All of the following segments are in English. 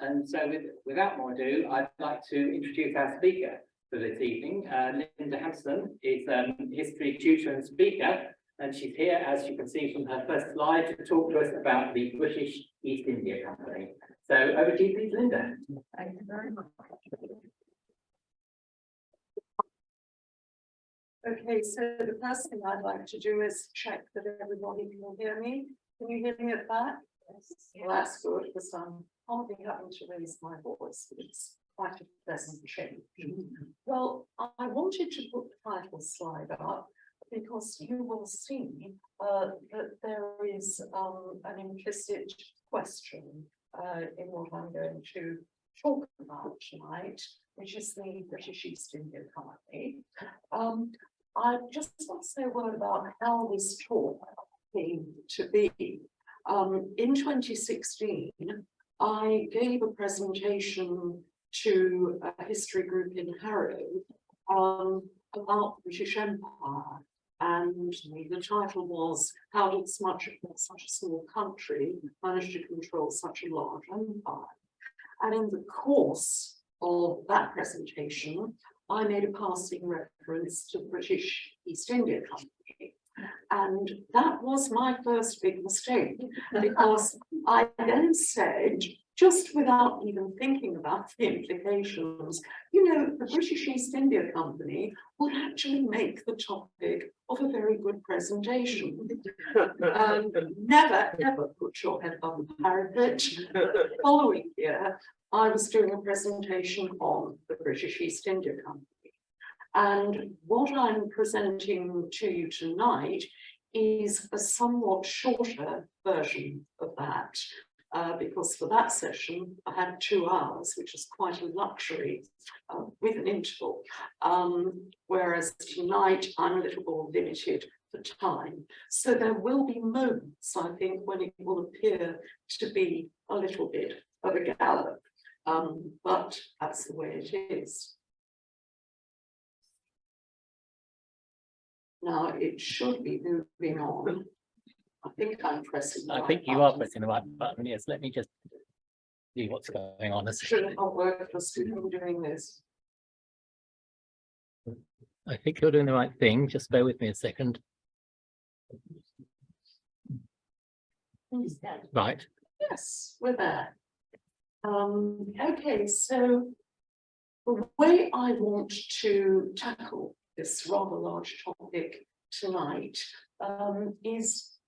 And so without more ado, I'd like to introduce our speaker for this evening. Linda Hampson is history tutor and speaker, and she's here, as you can see from her first slide, to talk to us about the British East India Company. So over to you, please, Linda. Thank you very much. Okay, so the first thing I'd like to do is check that everybody can hear me. Can you hear me at that? Yes. Well, that's good, because I'm hardly having to raise my voice, which is quite a pleasant change. Well, I wanted to put the title slide up because you will see that there is an implicit question in what I'm going to talk about tonight, which is the British East India Company. I just want to say a word about how this talk came to be. In 2016, I gave a presentation to a history group in Harrow about the British Empire, and the title was, "How did such a small country manage to control such a large empire?" And in the course of that presentation, I made a passing reference to the British East India Company. And that was my first big mistake, because I then said, just without even thinking about the implications, you know, the British East India Company would actually make the topic of a very good presentation. Never, ever put your head above the parapet. The following year, I was doing a presentation on the British East India Company. And what I'm presenting to you tonight is a somewhat shorter version of that, because for that session, I had 2 hours, which is quite a luxury with an interval. Whereas tonight, I'm a little more limited for time. So there will be moments, I think, when it will appear to be a little bit of a gallop. But that's the way it is. Now it should be moving on. I think I'm pressing. I think you are pressing the right button. Yes, let me just see what's going on. Should it not work for student doing this? I think you're doing the right thing. Just bear with me a second. Right. Yes, we're there. Okay, so the way I want to tackle this rather large topic tonight is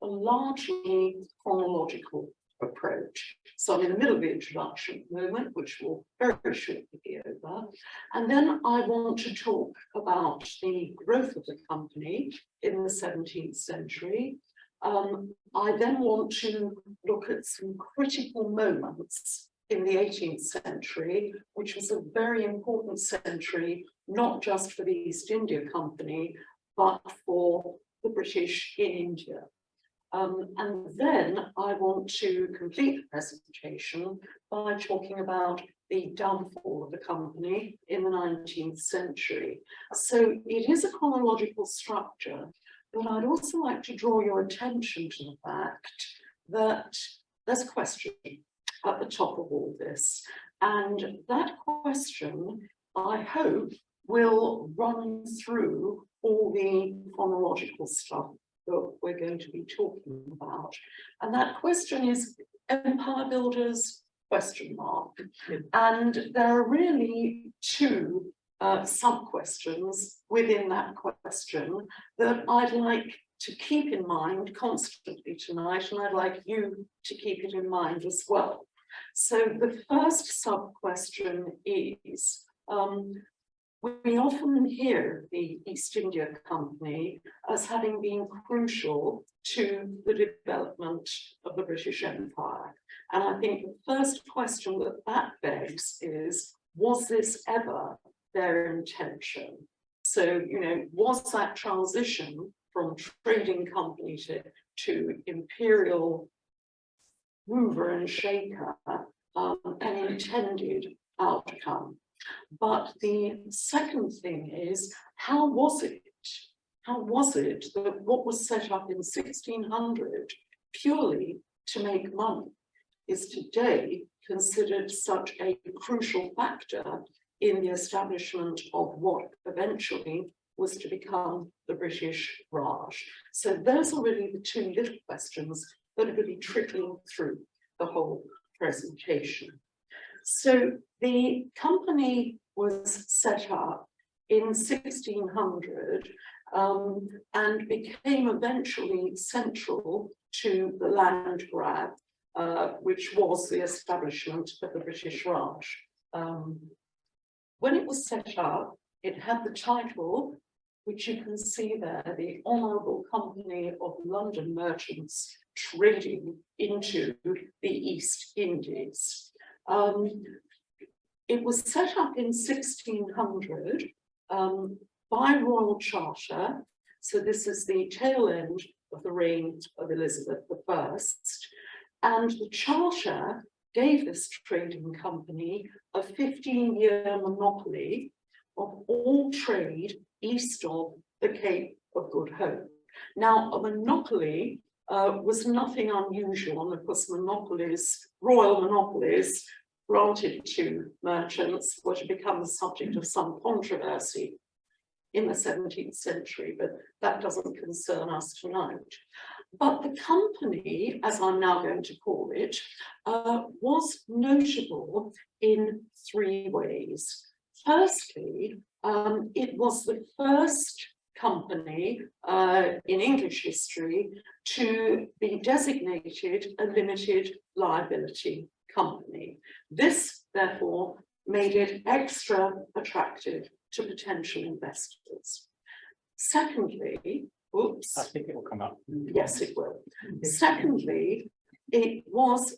a largely chronological approach. So I'm in the middle of the introduction at the moment, which will very shortly be over. And then I want to talk about the growth of the company in the 17th century. I then want to look at some critical moments in the 18th century, which was a very important century, not just for the East India Company, but for the British in India. And then I want to complete the presentation by talking about the downfall of the company in the 19th century. So it is a chronological structure, but I'd also like to draw your attention to the fact that there's a question at the top of all this. And that question, I hope, will run through all the chronological stuff that we're going to be talking about. And that question is empire builders, ? And there are really 2 sub-questions within that question that I'd like to keep in mind constantly tonight, and I'd like you to keep it in mind as well. So the first sub-question is, we often hear the East India Company as having been crucial to the development of the British Empire. And I think the first question that begs is, was this ever their intention? So, you know, was that transition from trading company to imperial mover and shaker an intended outcome? But the second thing is, how was it? How was it that what was set up in 1600 purely to make money is today considered such a crucial factor in the establishment of what eventually was to become the British Raj. So those are really the two little questions that are going to be trickling through the whole presentation. So the company was set up in 1600 and became eventually central to the land grab, which was the establishment of the British Raj. When it was set up, it had the title, which you can see there, the Honourable Company of London Merchants Trading into the East Indies. It was set up in 1600 by royal charter. So this is the tail end of the reign of Elizabeth I. And the charter gave this trading company a 15-year monopoly of all trade east of the Cape of Good Hope. Now, a monopoly was nothing unusual, and of course monopolies, royal monopolies granted to merchants were to become the subject of some controversy in the 17th century, but that doesn't concern us tonight. But the company, as I'm now going to call it, was notable in three ways. Firstly, it was the first company in English history to be designated a limited liability company. This, therefore, made it extra attractive to potential investors. Secondly, oops. I think it will come up. Yes, it will. Secondly, it was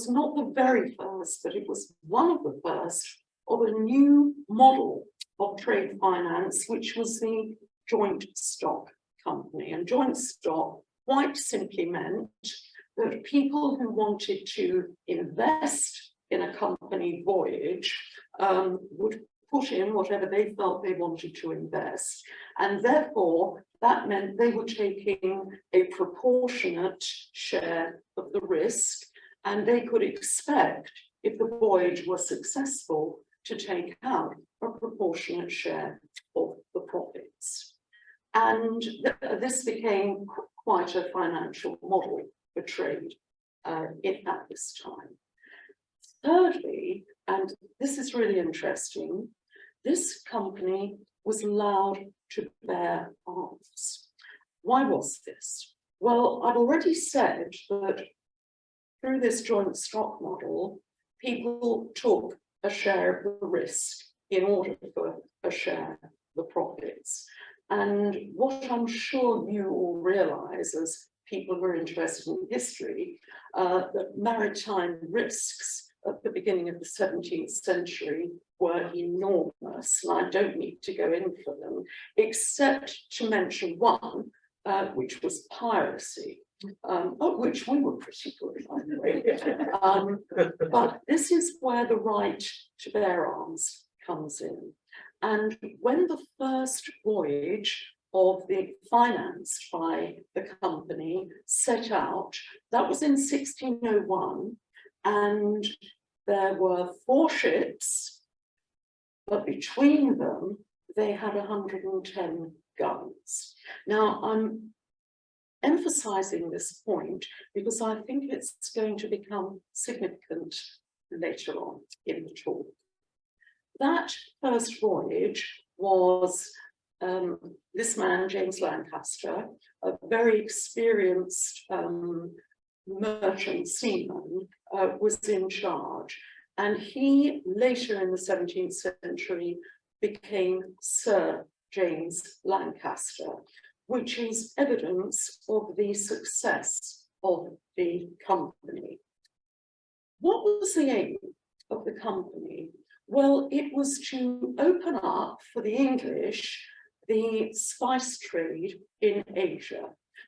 not the very first, but it was one of the first of a new model of trade finance, which was the joint stock company. And joint stock quite simply meant that people who wanted to invest in a company voyage would put in whatever they felt they wanted to invest. And therefore, that meant they were taking a proportionate share of the risk, and they could expect, if the voyage was successful, to take out a proportionate share of the profits. And this became quite a financial model for trade at this time. Thirdly, and this is really interesting, this company was allowed to bear arms. Why was this? Well, I've already said that through this joint stock model, people took a share of the risk in order for a share of the profits. And what I'm sure you all realise as people who are interested in history, that maritime risks at the beginning of the 17th century were enormous, and I don't need to go into them, except to mention one, which was piracy, of which we were pretty good, by the way. But this is where the right to bear arms comes in. And when the first voyage of the financed by the company set out, that was in 1601, and there were 4 ships, but between them, they had 110 guns. Now, I'm emphasizing this point because I think it's going to become significant later on in the talk. That first voyage was this man, James Lancaster, a very experienced merchant seaman, was in charge. And he later in the 17th century became Sir James Lancaster, which is evidence of the success of the company. What was the aim of the company? Well, it was to open up for the English the spice trade in Asia,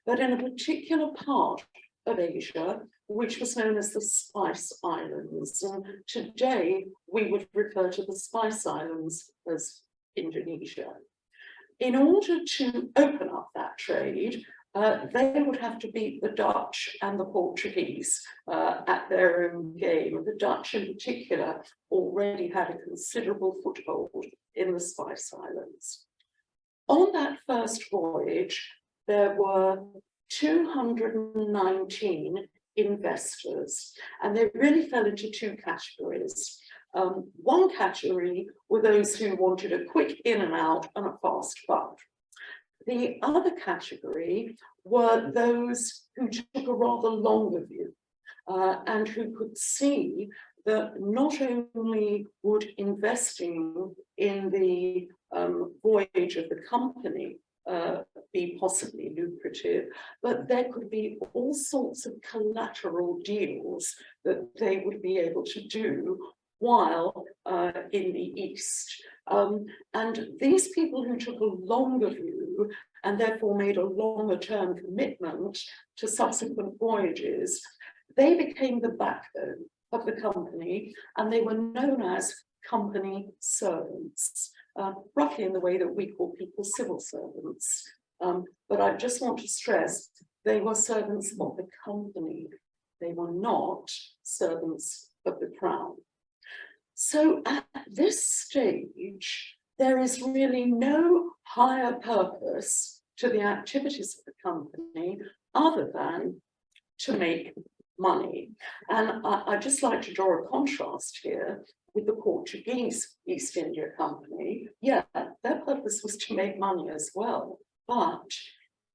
but in a particular part of Asia, which was known as the Spice Islands. And today we would refer to the Spice Islands as Indonesia. In order to open up that trade, they would have to beat the Dutch and the Portuguese at their own game. The Dutch in particular already had a considerable foothold in the Spice Islands. On that first voyage, there were 219 investors, and they really fell into two categories. One category were those who wanted a quick in and out and a fast buck. The other category were those who took a rather longer view and who could see that not only would investing in the voyage of the company be possibly lucrative, but there could be all sorts of collateral deals that they would be able to do while in the East. And these people who took a longer view and therefore made a longer term commitment to subsequent voyages, they became the backbone of the company, and they were known as company servants, roughly in the way that we call people civil servants. But I just want to stress, they were servants of the company. They were not servants of the crown. So at this stage, there is really no higher purpose to the activities of the company other than to make money. And I'd just like to draw a contrast here with the Portuguese East India Company. Yeah, their purpose was to make money as well, but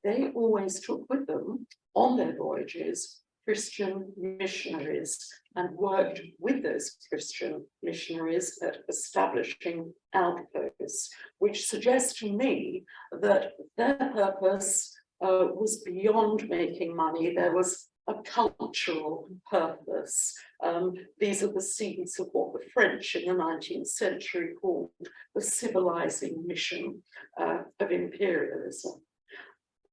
they always took with them on their voyages Christian missionaries and worked with those Christian missionaries at establishing outposts, which suggests to me that their purpose was beyond making money. There was a cultural purpose. These are the seeds of what the French in the 19th century called the civilizing mission of imperialism.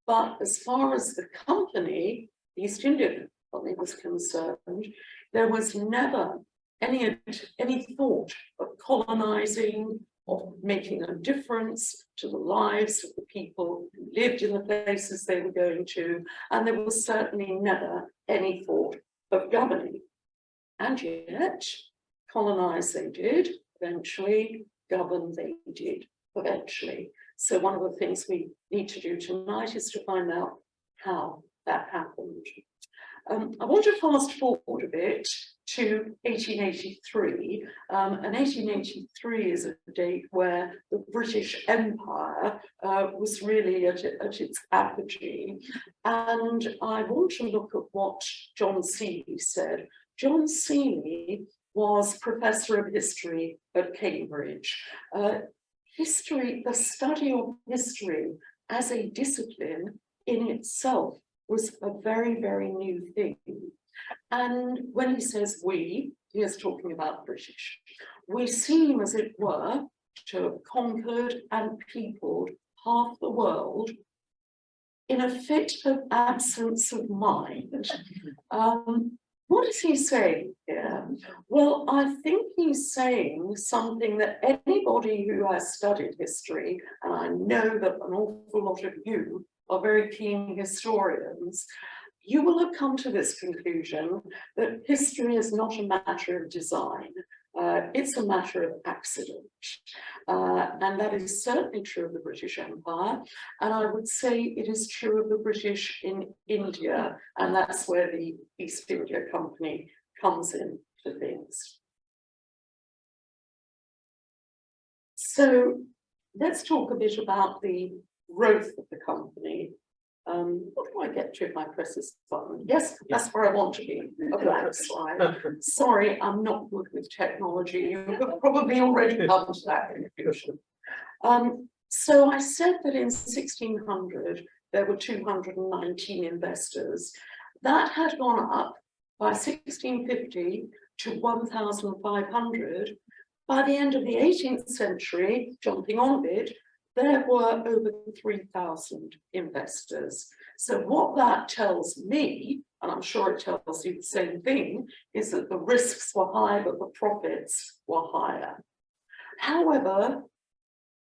But as far as the company, the East India Company was concerned, there was never any thought of colonizing, of making a difference to the lives of the people who lived in the places they were going to, and there was certainly never any thought of governing. And yet, colonize they did eventually, govern they did eventually. So one of the things we need to do tonight is to find out how that happened. I want to fast forward a bit to 1883, and 1883 is a date where the British Empire was really at its apogee. And I want to look at what John Seeley said. John Seeley was Professor of History at Cambridge. History, the study of history as a discipline in itself was a very, very new thing. And when he says we, he is talking about British. We seem, as it were, to have conquered and peopled half the world in a fit of absence of mind. What is he saying here? Well, I think he's saying something that anybody who has studied history, and I know that an awful lot of you are very keen historians, you will have come to this conclusion that history is not a matter of design. It's a matter of accident. And that is certainly true of the British Empire. And I would say it is true of the British in India. And that's where the East India Company comes in to things. So let's talk a bit about the growth of the company. What do I get to if I press this button? Yes, that's where I want to be, a blank slide. Sorry, I'm not good with technology. You have probably already come to that conclusion. So I said that in 1600, there were 219 investors. That had gone up by 1650 to 1,500. By the end of the 18th century, jumping on a bit, there were over 3,000 investors. So what that tells me, and I'm sure it tells you the same thing, is that the risks were high, but the profits were higher. However,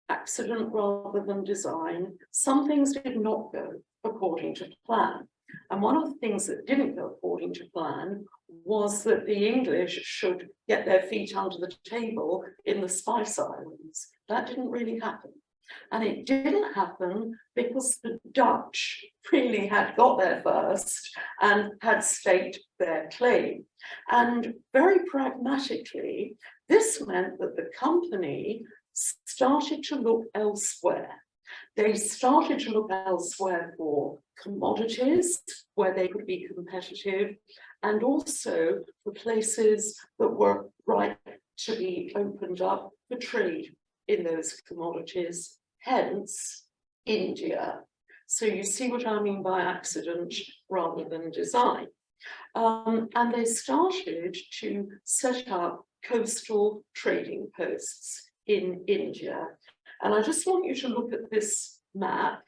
accident rather than design, some things did not go according to plan. And one of the things that didn't go according to plan was that the English should get their feet under the table in the Spice Islands. That didn't really happen. And it didn't happen because the Dutch really had got there first and had staked their claim. And very pragmatically, this meant that the company started to look elsewhere. They started to look elsewhere for commodities where they could be competitive, and also for places that were ripe to be opened up for trade in those commodities, hence India. So you see what I mean by accident rather than design. And they started to set up coastal trading posts in India. And I just want you to look at this map.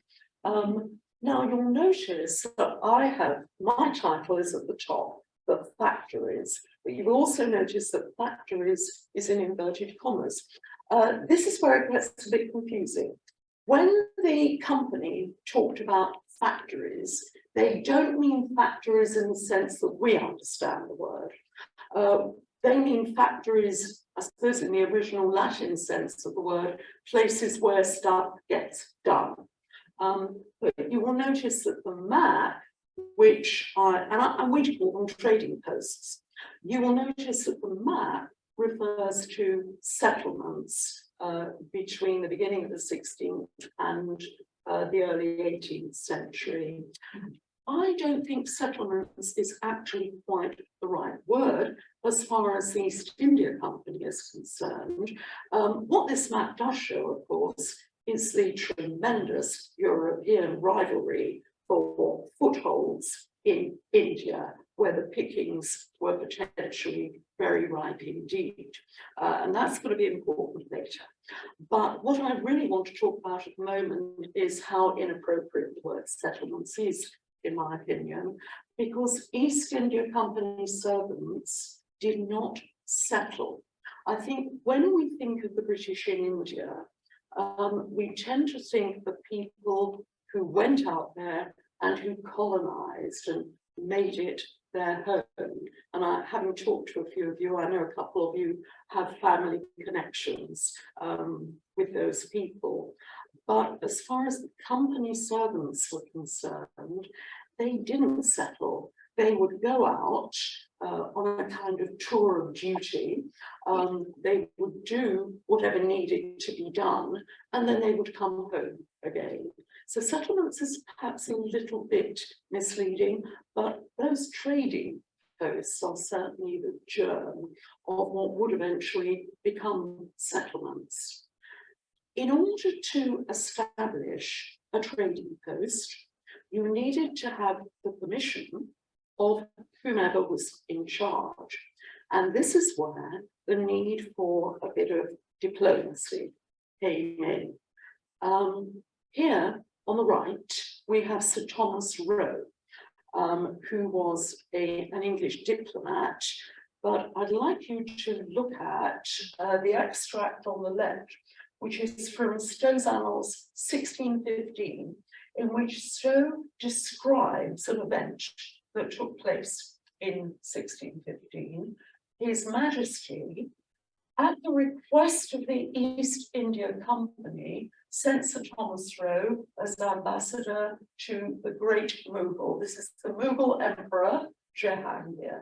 Now you'll notice that I have, my title is at the top, the factories, but you'll also notice that factories is in inverted commas. This is where it gets a bit confusing. When the company talked about factories, they don't mean factories in the sense that we understand the word. They mean factories, I suppose in the original Latin sense of the word, places where stuff gets done. But you will notice that the map, which I'm going to call them trading posts, you will notice that the map refers to settlements between the beginning of the 16th and the early 18th century. I don't think settlements is actually quite the right word as far as the East India Company is concerned. What this map does show, of course, is the tremendous European rivalry for footholds in India, where the pickings were potentially very ripe indeed. And that's going to be important later. But what I really want to talk about at the moment is how inappropriate the word settlements is, in my opinion, because East India Company servants did not settle. I think when we think of the British in India, we tend to think of people who went out there and who colonized and made it their home. And having talked to a few of you, I know a couple of you have family connections with those people. But as far as the company servants were concerned, they didn't settle. They would go out on a kind of tour of duty. They would do whatever needed to be done, and then they would come home again. So settlements is perhaps a little bit misleading, but those trading posts are certainly the germ of what would eventually become settlements. In order to establish a trading post, you needed to have the permission of whomever was in charge. And this is where the need for a bit of diplomacy came in. Here on the right, we have Sir Thomas Roe, who was an English diplomat, but I'd like you to look at the extract on the left, which is from Stowe's Annals 1615, in which Stowe describes an event that took place in 1615. His Majesty, at the request of the East India Company, sent Sir Thomas Roe as ambassador to the great Mughal. This is the Mughal Emperor Jahangir,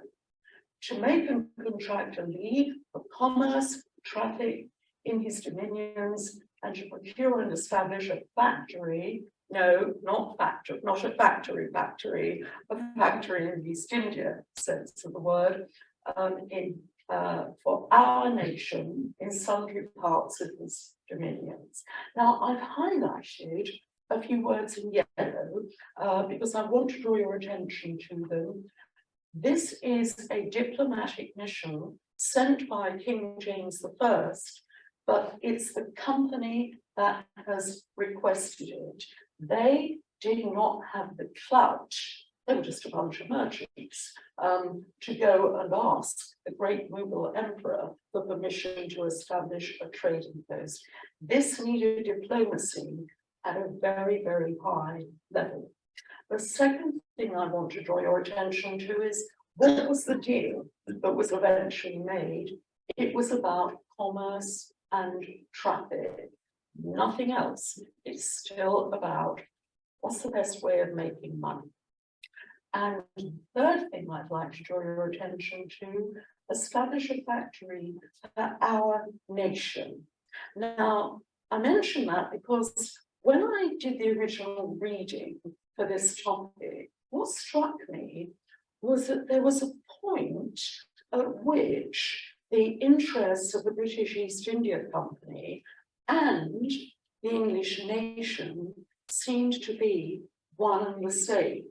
to make and contract a league for commerce, traffic in his dominions, and to procure and establish a factory. No, not a factory, a factory in the East India sense of the word, for our nation in sundry parts of his dominions. Now, I've highlighted a few words in yellow because I want to draw your attention to them. This is a diplomatic mission sent by King James I, but it's the company that has requested it. They did not have the clout, they were just a bunch of merchants, to go and ask the great Mughal emperor for permission to establish a trading post. This needed diplomacy at a very, very high level. The second thing I want to draw your attention to is what was the deal that was eventually made? It was about commerce and traffic, nothing else. It's still about what's the best way of making money. And the third thing I'd like to draw your attention to, establish a factory for our nation. Now, I mention that because when I did the original reading for this topic, what struck me was that there was a point at which the interests of the British East India Company and the English nation seemed to be one and the same.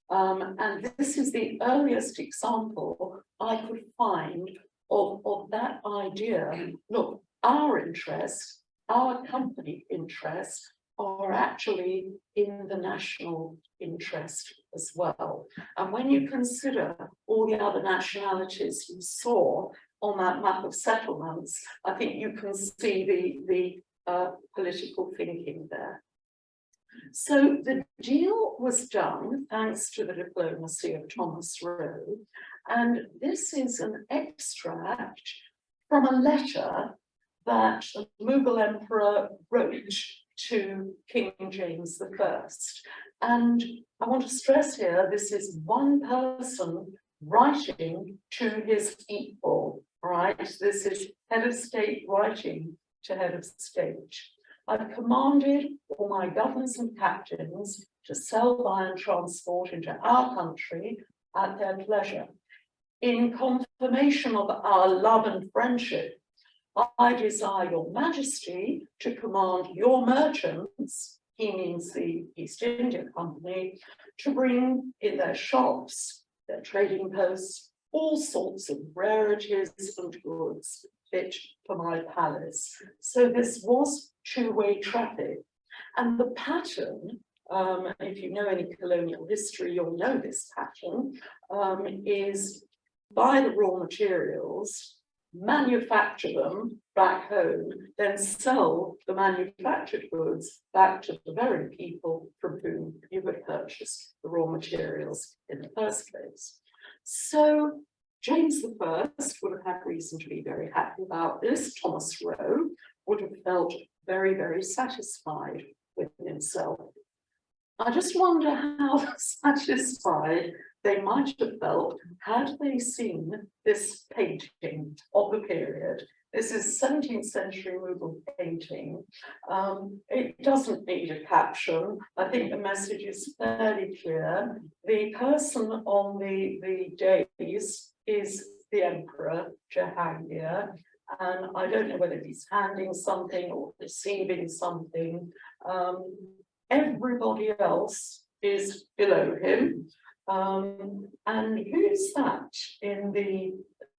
And this is the earliest example I could find of that idea. Look, our interests, our company interests are actually in the national interest as well. And when you consider all the other nationalities you saw on that map of settlements, I think you can see the political thinking there. So the deal was done thanks to the diplomacy of Thomas Roe, and this is an extract from a letter that the Mughal emperor wrote to King James I. And I want to stress here, this is one person writing to his equal, right? This is head of state writing to head of state. I've commanded all my governors and captains to sell, buy and transport into our country at their pleasure. In confirmation of our love and friendship, I desire your majesty to command your merchants, he means the East India Company, to bring in their shops, their trading posts, all sorts of rarities and goods fit for my palace. So this was two-way traffic. And the pattern, if you know any colonial history, you'll know this pattern, is buy the raw materials, manufacture them back home, then sell the manufactured goods back to the very people from whom you had purchased the raw materials in the first place. So James I would have had reason to be very happy about this. Thomas Roe would have felt very, very satisfied with himself. I just wonder how satisfied they might have felt had they seen this painting of the period. This is 17th century Mughal painting. It doesn't need a caption. I think the message is fairly clear. The person on the dais is the Emperor Jahangir, and I don't know whether he's handing something or receiving something. Everybody else is below him. And who's that in the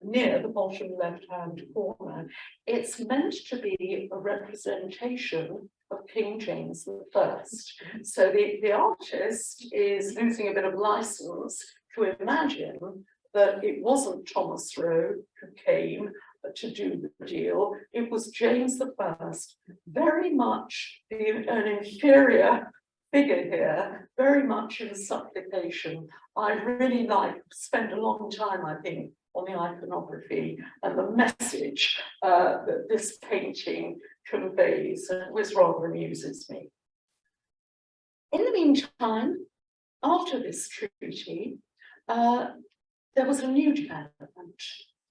near the bottom left-hand corner? It's meant to be a representation of King James I. So the artist is losing a bit of license to imagine that it wasn't Thomas Roe who came to do the deal. It was James I, very much an inferior figure here, very much in supplication. I really spent a long time, I think, on the iconography and the message that this painting conveys, and it was rather amuses me. In the meantime, after this treaty, there was a new development,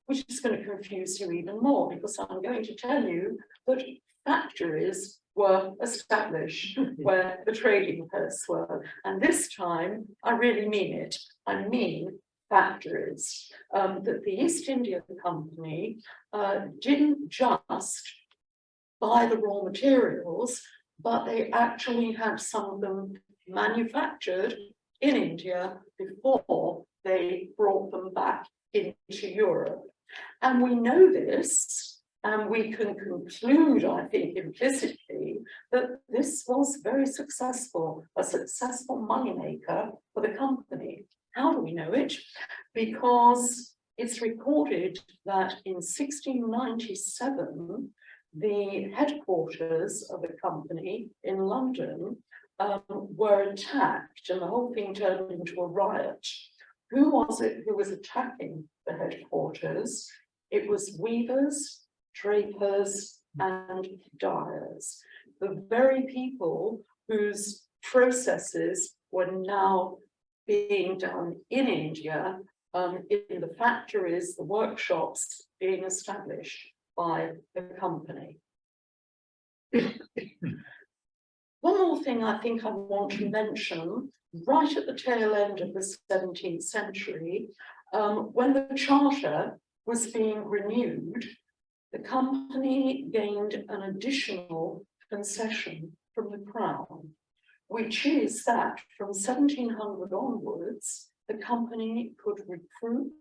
which is going to confuse you even more, because I'm going to tell you that factories were established where the trading posts were. And this time, I really mean it. I mean factories. That the East India Company didn't just buy the raw materials, but they actually had some of them manufactured in India before they brought them back into Europe. And we know this, and we can conclude, I think, implicitly, that this was very successful, a successful moneymaker for the company. How do we know it? Because it's recorded that in 1697, the headquarters of the company in London were attacked and the whole thing turned into a riot. Who was it who was attacking the headquarters? It was weavers, drapers, and dyers. The very people whose processes were now being done in India, in the factories, the workshops being established by the company. One more thing I think I want to mention, right at the tail end of the 17th century, when the charter was being renewed, the company gained an additional concession from the Crown, which is that from 1700 onwards, the company could recruit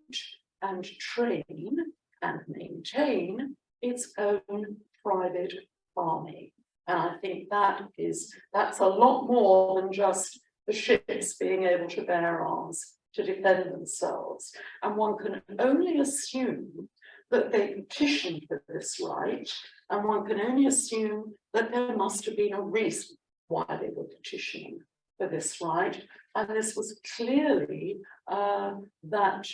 and train and maintain its own private army. And I think that's a lot more than just the ships being able to bear arms to defend themselves. And one can only assume that they petitioned for this right, and one can only assume that there must have been a reason why they were petitioning for this right. And this was clearly that,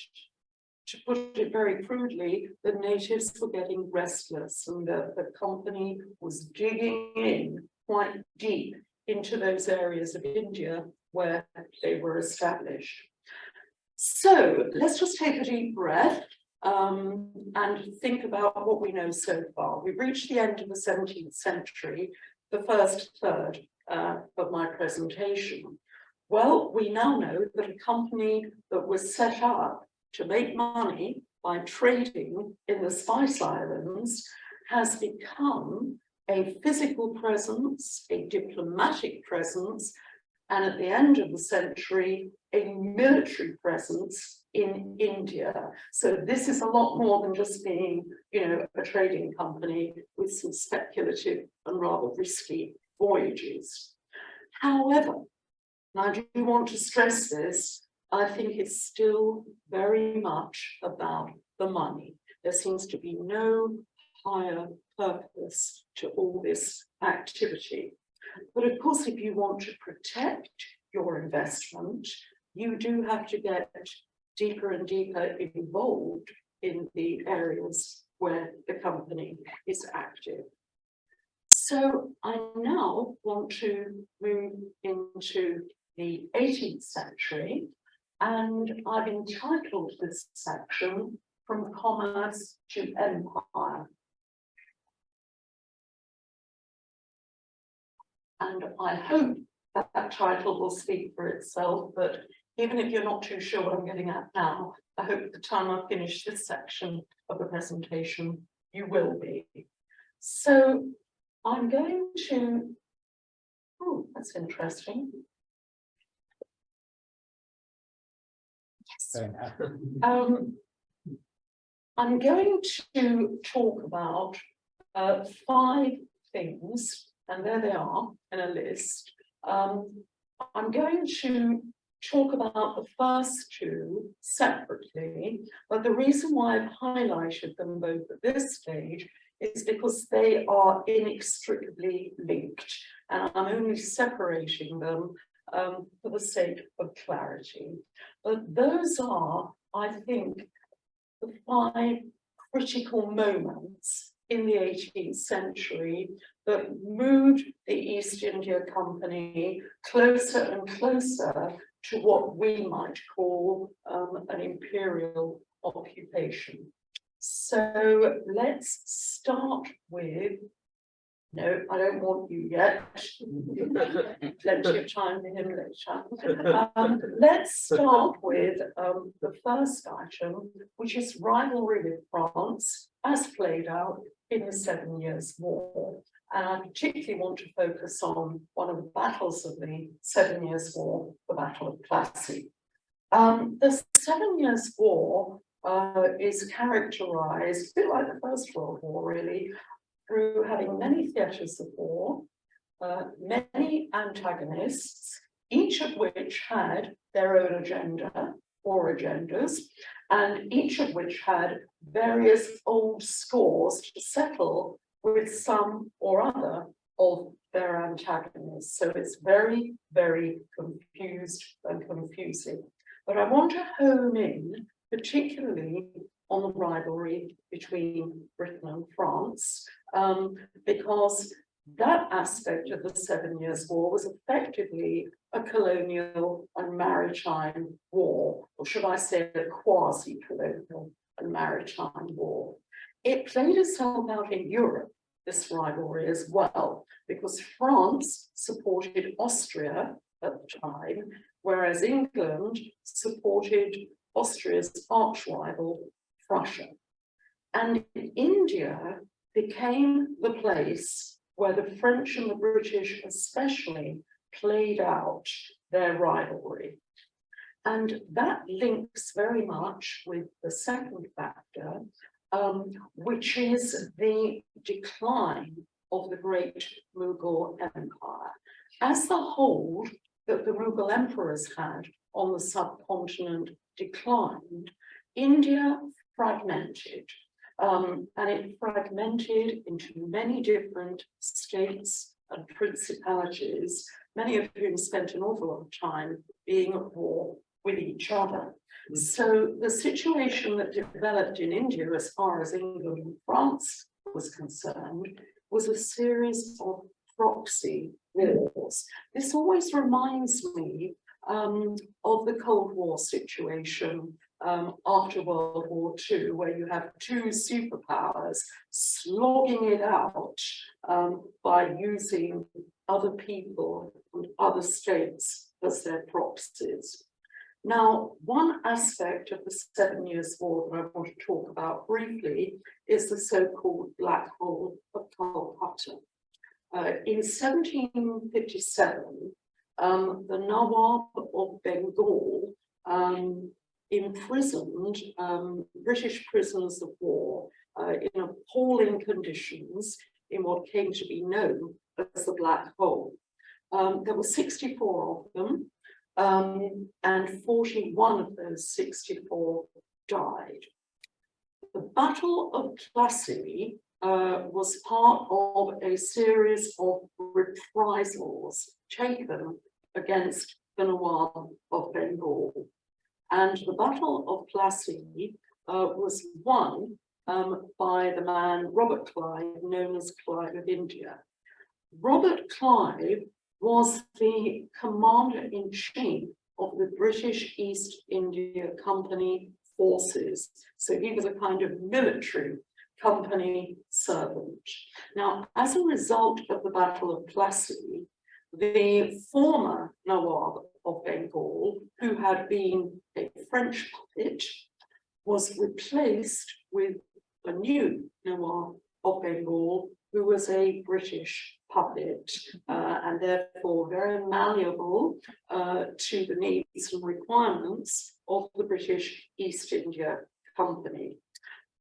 to put it very crudely, the natives were getting restless and the company was digging in quite deep into those areas of India where they were established. So let's just take a deep breath and think about what we know so far. We've reached the end of the 17th century, the first third of my presentation. Well, we now know that a company that was set up to make money by trading in the Spice Islands has become a physical presence, a diplomatic presence, and at the end of the century, a military presence in India. So this is a lot more than just being, a trading company with some speculative and rather risky voyages. However, and I do want to stress this, I think it's still very much about the money. There seems to be no higher purpose to all this activity. But of course, if you want to protect your investment, you do have to get deeper and deeper involved in the areas where the company is active. So I now want to move into the 18th century, and I've entitled this section From Commerce to Empire. And I hope that that title will speak for itself, but even if you're not too sure what I'm getting at now, I hope at the time I finish this section of the presentation, you will be. So I'm going to, oh, that's interesting. Yes. I'm going to talk about 5 things, and there they are in a list. I'm going to talk about the first 2 separately, but the reason why I've highlighted them both at this stage is because they are inextricably linked, and I'm only separating them for the sake of clarity. But those are, I think, the 5 critical moments in the 18th century that moved the East India Company closer and closer to what we might call an imperial occupation. So let's start with, no, I don't want you yet. Plenty of time for him later. Let's start with the first item, which is rivalry with France as played out in the 7 Years' War. And I particularly want to focus on one of the battles of the 7 Years' War, the Battle of Plassey. The 7 Years' War is characterized, a bit like the First World War really, through having many theatres of war, many antagonists, each of which had their own agenda or agendas, and each of which had various old scores to settle with some or other of their antagonists. So it's very, very confused and confusing. But I want to hone in particularly on the rivalry between Britain and France, because that aspect of the 7 Years' War was effectively a colonial and maritime war, or should I say a quasi-colonial and maritime war. It played itself out in Europe, this rivalry as well, because France supported Austria at the time, whereas England supported Austria's arch rival, Prussia. And India became the place where the French and the British especially played out their rivalry. And that links very much with the second factor, which is the decline of the great Mughal Empire. As the hold that the Mughal emperors had on the subcontinent declined, India fragmented. And it fragmented into many different states and principalities, many of whom spent an awful lot of time being at war with each other. So the situation that developed in India as far as England and France was concerned was a series of proxy wars. This always reminds me of the Cold War situation after World War II, where you have two superpowers slogging it out by using other people and other states as their proxies. Now, one aspect of the 7 Years' War that I want to talk about briefly is the so-called Black Hole of Calcutta. In 1757, the Nawab of Bengal imprisoned British prisoners of war in appalling conditions in what came to be known as the Black Hole. There were 64 of them, and 41 of those 64 died. The Battle of Plassey was part of a series of reprisals taken against the Nawab of Bengal. And the Battle of Plassey was won by the man Robert Clive, known as Clive of India. Robert Clive was the commander-in-chief of the British East India Company forces. So he was a kind of military company servant. Now, as a result of the Battle of Plassey, the former Nawab of Bengal, who had been a French puppet, was replaced with a new Nawab of Bengal, who was a British puppet, and therefore very malleable to the needs and requirements of the British East India Company.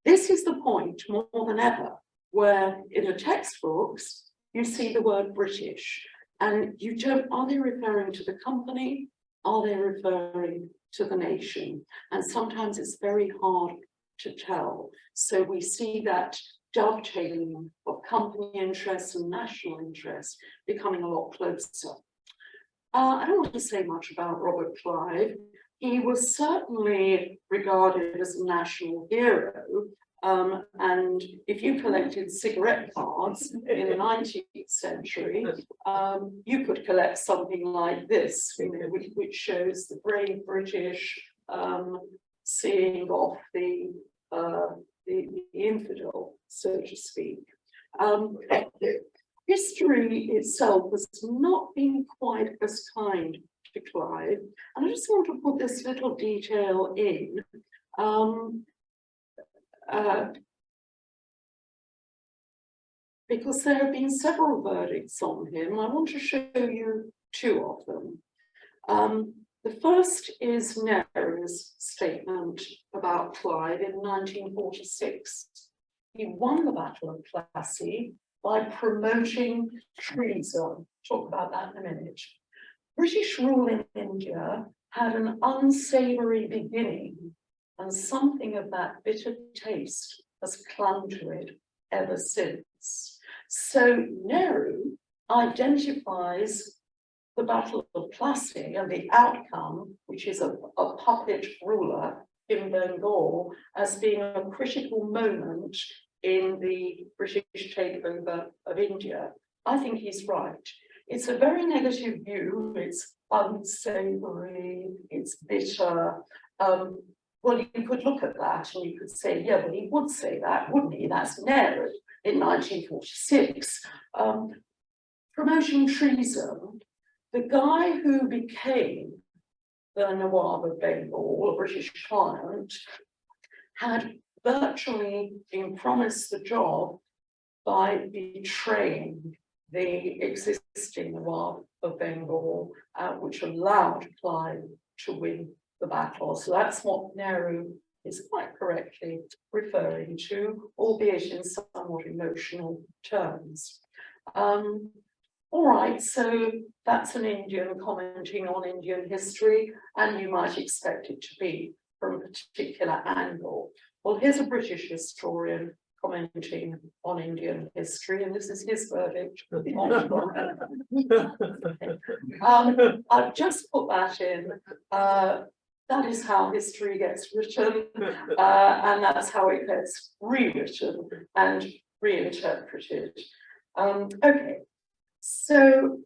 This is the point, more than ever, where in the textbooks, you see the word British, and you don't, are they referring to the company? Are they referring to the nation? And sometimes it's very hard to tell. So we see that dovetailing of company interests and national interests becoming a lot closer. I don't want to say much about Robert Clive. He was certainly regarded as a national hero. And if you collected cigarette cards in the 19th century, you could collect something like this, you know, which shows the brave British seeing off the infidel, so to speak. History itself has not been quite as kind to Clive, and I just want to put this little detail in. Because there have been several verdicts on him. I want to show you two of them. The first is Nehru's statement about Clive in 1946. He won the Battle of Plassey by promoting treason. Talk about that in a minute. British rule in India had an unsavory beginning, and something of that bitter taste has clung to it ever since. So Nehru identifies the Battle of Plassey and the outcome, which is a puppet ruler in Bengal, as being a critical moment in the British takeover of India. I think he's right. It's a very negative view. It's unsavory, it's bitter. Well, you could look at that and you could say, yeah, well, he would say that, wouldn't he? That's Nehru in 1946. Promoting treason, the guy who became the Nawab of Bengal, a British client, had virtually been promised the job by betraying the existing Nawab of Bengal, which allowed Clive to win the battle. So that's what Nehru is quite correctly referring to, albeit in somewhat emotional terms. All right, so that's an Indian commenting on Indian history, and you might expect it to be from a particular angle. Well, here's a British historian commenting on Indian history, and this is his verdict. I've just put that in. That is how history gets written, and that's how it gets rewritten and reinterpreted. Okay, so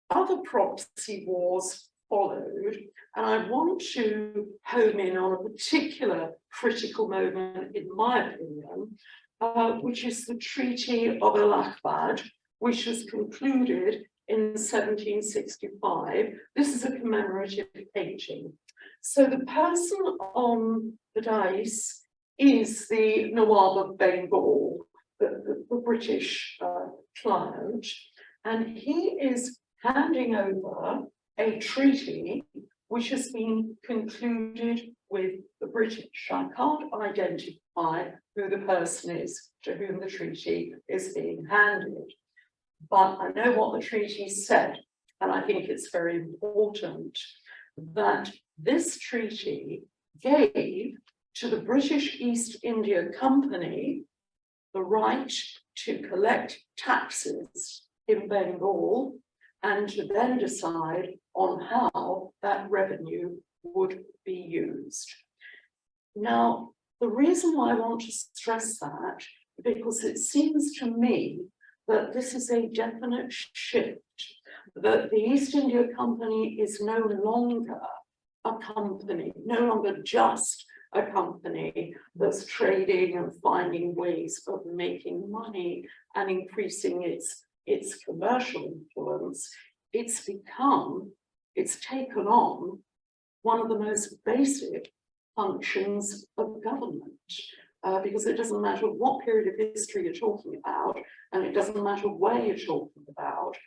other proxy wars followed, and I want to home in on a particular critical moment, in my opinion, which is the Treaty of Allahabad, which was concluded in 1765. This is a commemorative painting. So the person on the dais is the Nawab of Bengal, the British client, and he is handing over a treaty which has been concluded with the British. I can't identify who the person is to whom the treaty is being handed, but I know what the treaty said, and I think it's very important that this treaty gave to the British East India Company the right to collect taxes in Bengal and to then decide on how that revenue would be used. Now, the reason why I want to stress that, because it seems to me that this is a definite shift, that the East India Company is no longer a company, no longer just a company that's trading and finding ways of making money and increasing its commercial influence. It's taken on one of the most basic functions of government, because it doesn't matter what period of history you're talking about, and it doesn't matter where you're talking about,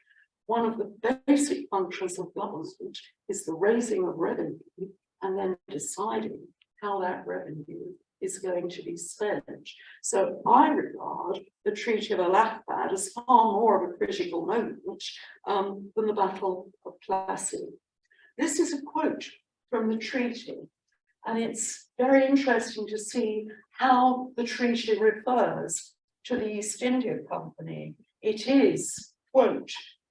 one of the basic functions of government is the raising of revenue and then deciding how that revenue is going to be spent. So I regard the Treaty of Allahabad as far more of a critical moment than the Battle of Plassey. This is a quote from the treaty, and it's very interesting to see how the treaty refers to the East India Company. It is, quote,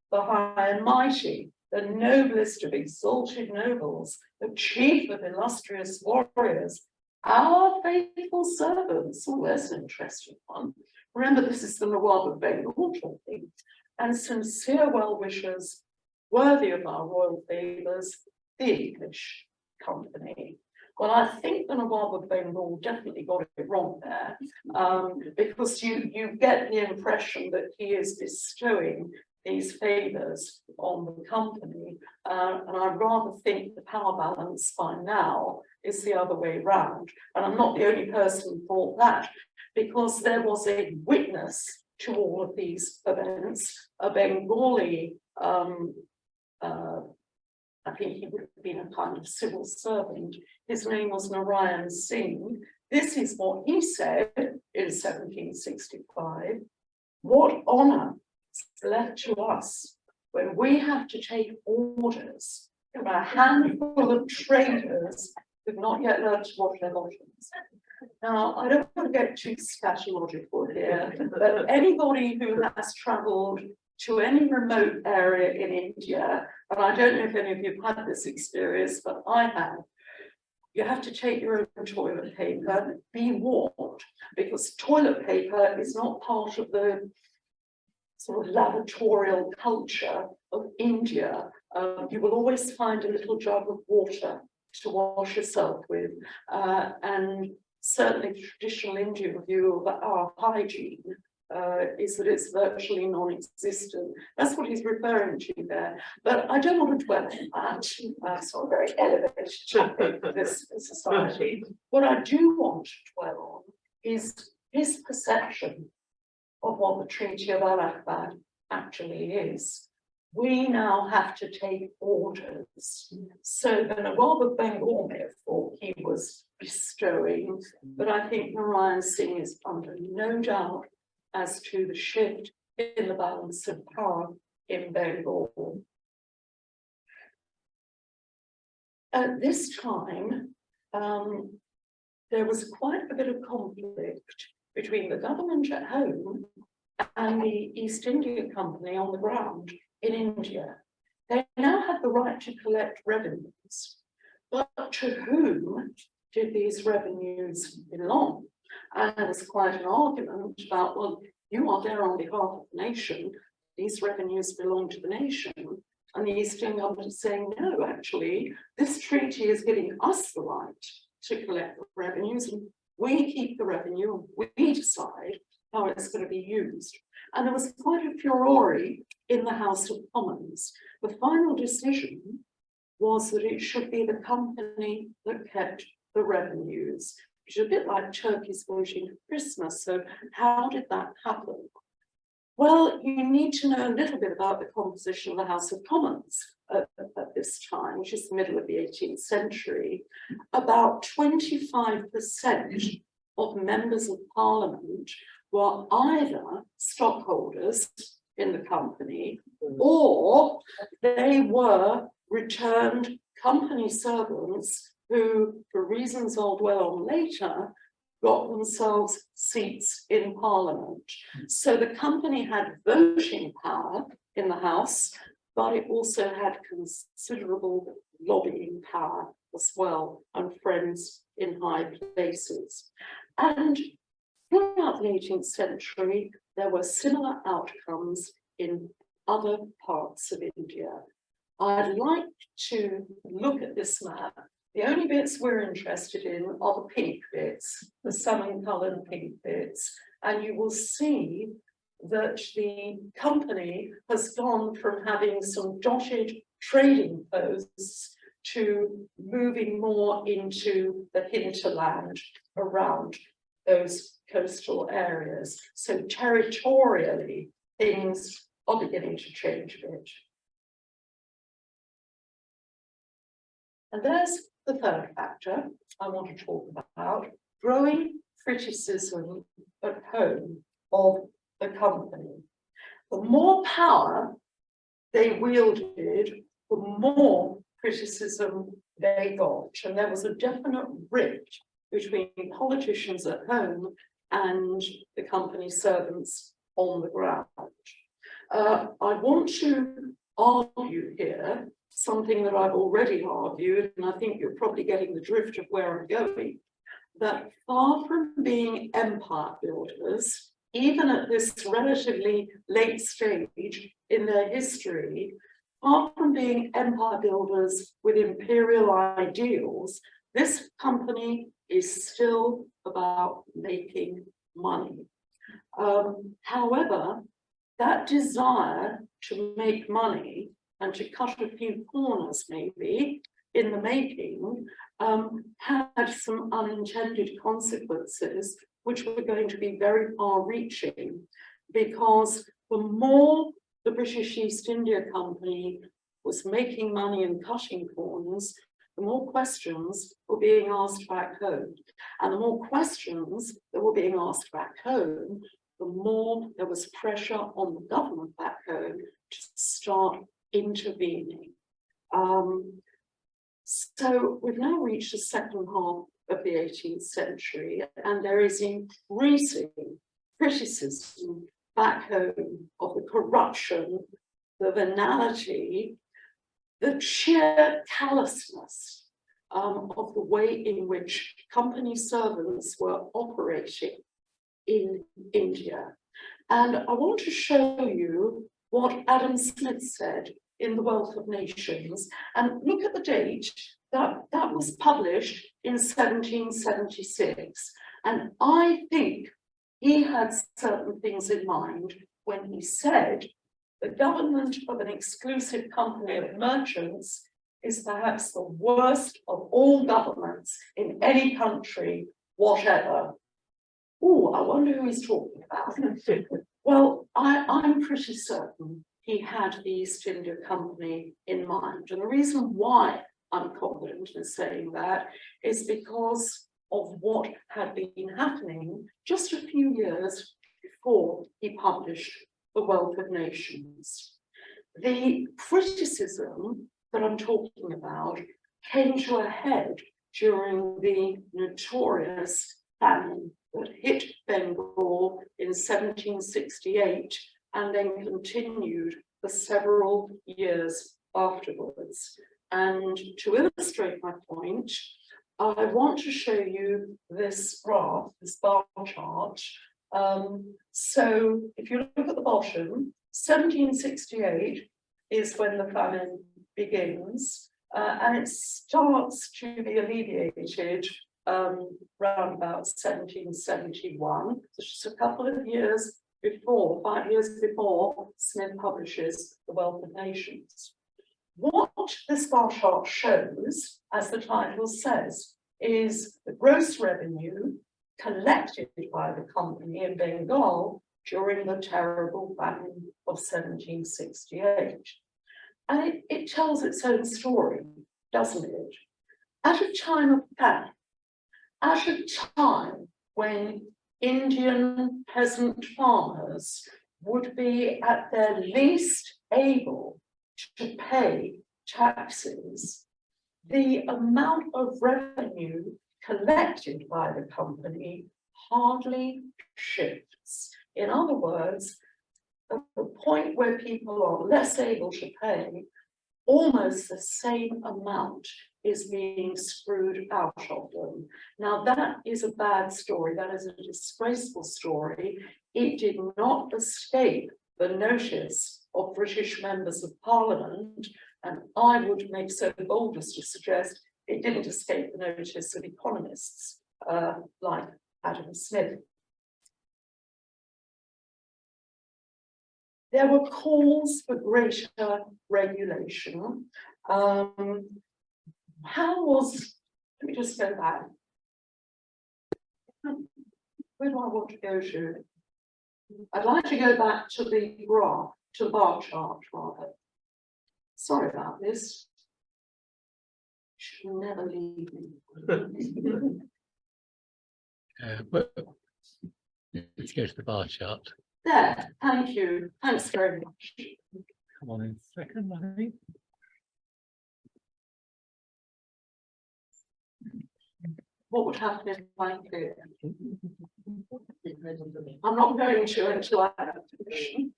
the high and mighty, the noblest of exalted nobles, the chief of illustrious warriors, our faithful servants. Oh, that's an interesting one. Remember, this is the Nawab of Bengal talking, and sincere well-wishers worthy of our royal favours, the English Company. Well, I think the Nawab of Bengal definitely got it wrong there, because you get the impression that he is bestowing these favours on the company, and I rather think the power balance by now is the other way round. And I'm not the only person who thought that, because there was a witness to all of these events, a Bengali, I think he would have been a kind of civil servant. His name was Narayan Singh. This is what he said in 1765. What honour is left to us when we have to take orders from a handful of traders who've not yet learned to wash their bottoms. Now, I don't want to get too scatological here, but anybody who has travelled to any remote area in India, and I don't know if any of you have had this experience, but I have. You have to take your own toilet paper, be warned, because toilet paper is not part of the sort of laboratorial culture of India. You will always find a little jug of water to wash yourself with, and certainly the traditional Indian view of our hygiene is that it's virtually non-existent. That's what he's referring to there. But I don't want to dwell on that. It's not a very elevated topic for this society. What I do want to dwell on is his perception of what the Treaty of Allahabad actually is. We now have to take orders. So the Nawab of Bengal metaphor he was bestowing, but I think Narayan Singh is under no doubt as to the shift in the balance of power in Bengal. At this time, there was quite a bit of conflict between the government at home and the East India Company on the ground in India. They now had the right to collect revenues, but to whom did these revenues belong? And there was quite an argument about, well, you are there on behalf of the nation, these revenues belong to the nation. And the East India Company is saying, no, actually, this treaty is giving us the right to collect the revenues, and we keep the revenue, and we decide how it's going to be used. And there was quite a furore in the House of Commons. The final decision was that it should be the company that kept the revenues, which is a bit like turkeys voting for Christmas. So how did that happen? Well, you need to know a little bit about the composition of the House of Commons at this time, which is the middle of the 18th century. About 25% of members of Parliament were either stockholders in the company or they were returned company servants who, for reasons I'll dwell on later, got themselves seats in Parliament. So the company had voting power in the House, but it also had considerable lobbying power as well, and friends in high places. And throughout the 18th century, there were similar outcomes in other parts of India. I'd like to look at this map. The only bits we're interested in are the pink bits, the salmon-coloured pink bits, and you will see that the company has gone from having some dotted trading posts to moving more into the hinterland around those coastal areas. So territorially, things are beginning to change a bit. And there's the third factor I want to talk about, growing criticism at home of the company. The more power they wielded, the more criticism they got. And there was a definite rift between politicians at home and the company servants on the ground. I want to argue here something that I've already argued, and I think you're probably getting the drift of where I'm going, that far from being empire builders, even at this relatively late stage in their history, far from being empire builders with imperial ideals, this company is still about making money. However, that desire to make money and to cut a few corners maybe in the making had some unintended consequences which were going to be very far-reaching, because the more the British East India Company was making money and cutting corners, the more questions were being asked back home. And the more questions that were being asked back home, the more there was pressure on the government back home to start intervening. So we've now reached the second half of the 18th century, and there is increasing criticism back home of the corruption, the venality, the sheer callousness of the way in which company servants were operating in India. And I want to show you what Adam Smith said in The Wealth of Nations. And look at the date, that was published in 1776. And I think he had certain things in mind when he said the government of an exclusive company of merchants is perhaps the worst of all governments in any country, whatever. Oh, I wonder who he's talking about. Well, I'm pretty certain he had the East India Company in mind. And the reason why I'm confident in saying that is because of what had been happening just a few years before he published The Wealth of Nations. The criticism that I'm talking about came to a head during the notorious famine that hit Bengal in 1768 and then continued for several years afterwards. And to illustrate my point, I want to show you this graph, this bar chart. So if you look at the bottom, 1768 is when the famine begins, and it starts to be alleviated around about 1771, just a couple of years before, 5 years before Smith publishes The Wealth of Nations. What this bar chart shows, as the title says, is the gross revenue collected by the company in Bengal during the terrible famine of 1768. And it tells its own story, doesn't it? At a time of famine, at a time when Indian peasant farmers would be at their least able to pay taxes, the amount of revenue collected by the company hardly shifts. In other words, at the point where people are less able to pay, almost the same amount is being screwed out of them. Now that is a bad story, that is a disgraceful story. It did not escape the notice of British members of Parliament, and I would make so bold as to suggest it didn't escape the notice of economists like Adam Smith. There were calls for greater regulation. Let me just go back. Where do I want to go to? I'd like to go back to the graph, to the bar chart rather. Sorry about this. Should never leave me. But let's go to the bar chart. There, thank you. Thanks very much. Come on in a second, I think. What would happen if I did? I'm not going to until I have permission.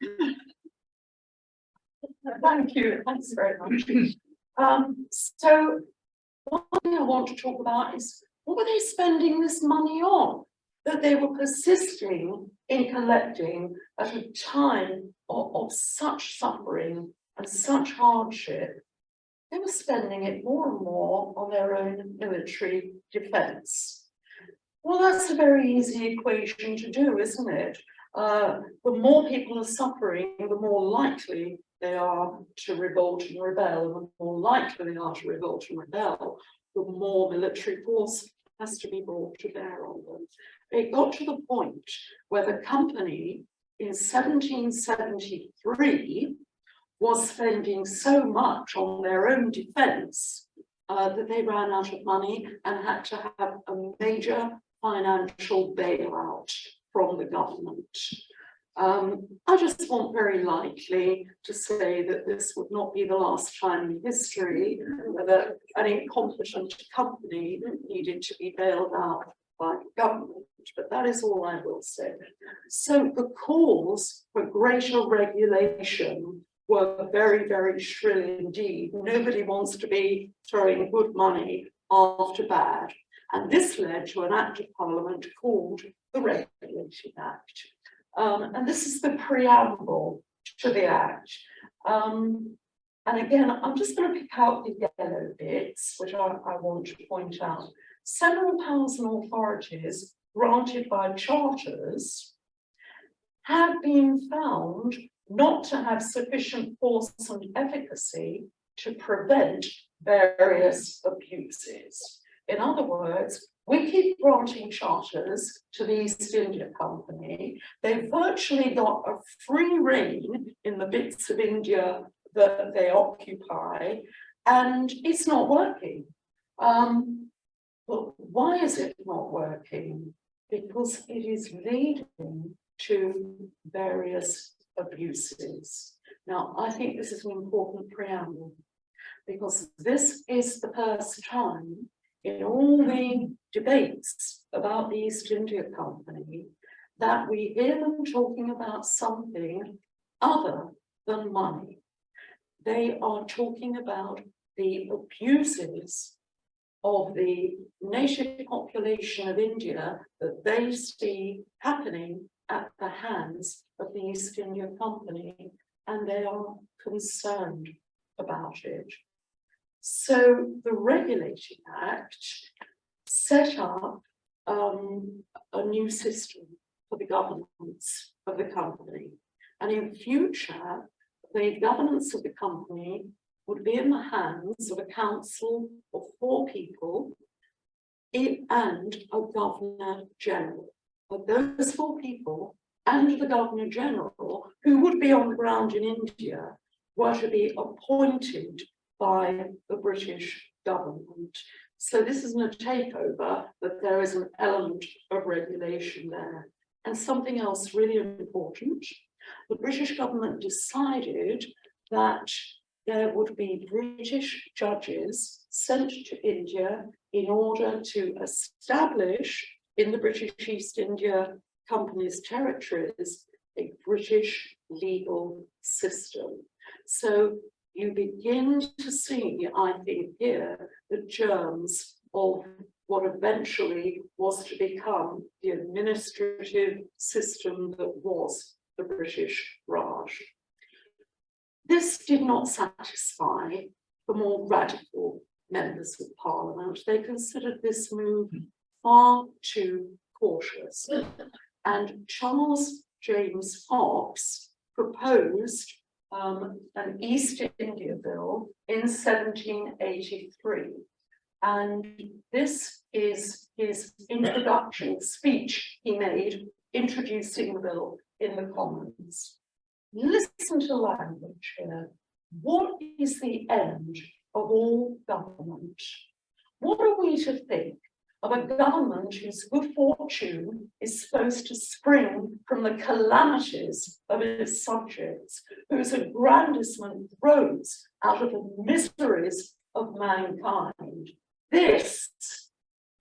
Thank you. Thanks very much. So one thing I want to talk about is what were they spending this money on that they were persisting in collecting at a time of such suffering and such hardship? They were spending it more and more on their own military defense. Well, that's a very easy equation to do, isn't it? The more people are suffering, the more likely they are to revolt and rebel, and the more likely they are to revolt and rebel, the more military force has to be brought to bear on them. It got to the point where the company in 1773 was spending so much on their own defense that they ran out of money and had to have a major financial bailout from the government. I just want very likely to say that this would not be the last time in history that an incompetent company needed to be bailed out by government, but that is all I will say. So the calls for greater regulation were very, very shrill indeed. Nobody wants to be throwing good money after bad. And this led to an act of parliament called the Regulating Act. And this is the preamble to the act. And again, I'm just going to pick out the yellow bits, which I want to point out. Several powers and authorities granted by charters have been found not to have sufficient force and efficacy to prevent various abuses. In other words, we keep granting charters to the East India Company. They've virtually got a free rein in the bits of India that they occupy, and it's not working. But why is it not working? Because it is leading to various abuses. Now, I think this is an important preamble, because this is the first time in all the debates about the East India Company that we hear them talking about something other than money. They are talking about the abuses of the native population of India that they see happening at the hands of the East India Company, and they are concerned about it. So the Regulating Act set up a new system for the governance of the company. And in future, the governance of the company would be in the hands of a council of 4 people and a governor general. But those 4 people and the governor general, who would be on the ground in India, were to be appointed by the British government. So this isn't a takeover, but there is an element of regulation there. And something else really important, the British government decided that there would be British judges sent to India in order to establish in the British East India Company's territories a British legal system. So you begin to see, I think here, the germs of what eventually was to become the administrative system that was the British Raj. This did not satisfy the more radical members of Parliament. They considered this move far too cautious. And Charles James Fox proposed an East India Bill in 1783. And this is his introduction speech he made introducing the bill in the Commons. Listen to language here. What is the end of all government? What are we to think of a government whose good fortune is supposed to spring from the calamities of its subjects, whose aggrandizement grows out of the miseries of mankind? This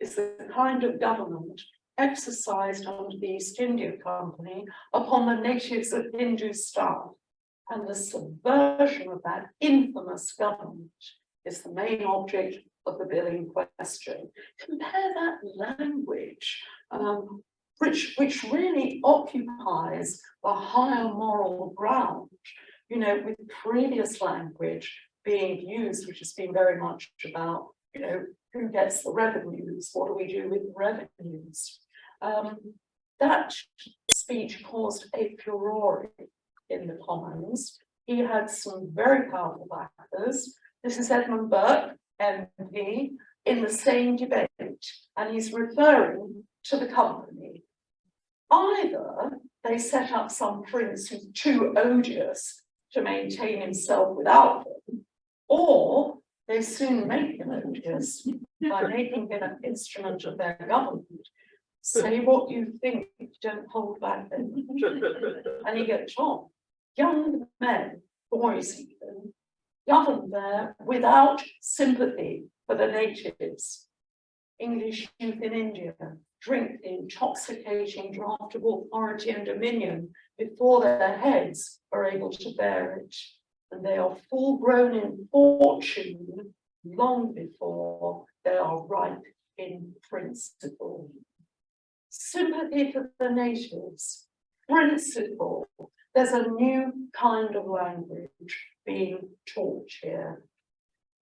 is the kind of government exercised under the East India Company upon the natives of Hindustan, and the subversion of that infamous government is the main object of the bill in question. Compare that language, which really occupies the higher moral ground, you know, with previous language being used, which has been very much about, you know, who gets the revenues, what do we do with the revenues? That speech caused a furore in the Commons. He had some very powerful backers. This is Edmund Burke, MP, in the same debate, and he's referring to the company. Either they set up some prince who's too odious to maintain himself without them, or they soon make him odious by making him an instrument of their government. Say what you think, don't hold back then. And you get on. Young men, boys even, governed there without sympathy for the natives. English youth in India, drink the intoxicating draught of authority and dominion before their heads are able to bear it. And they are full grown in fortune long before they are ripe in principle. Sympathy for the natives, principle. There's a new kind of language being taught here.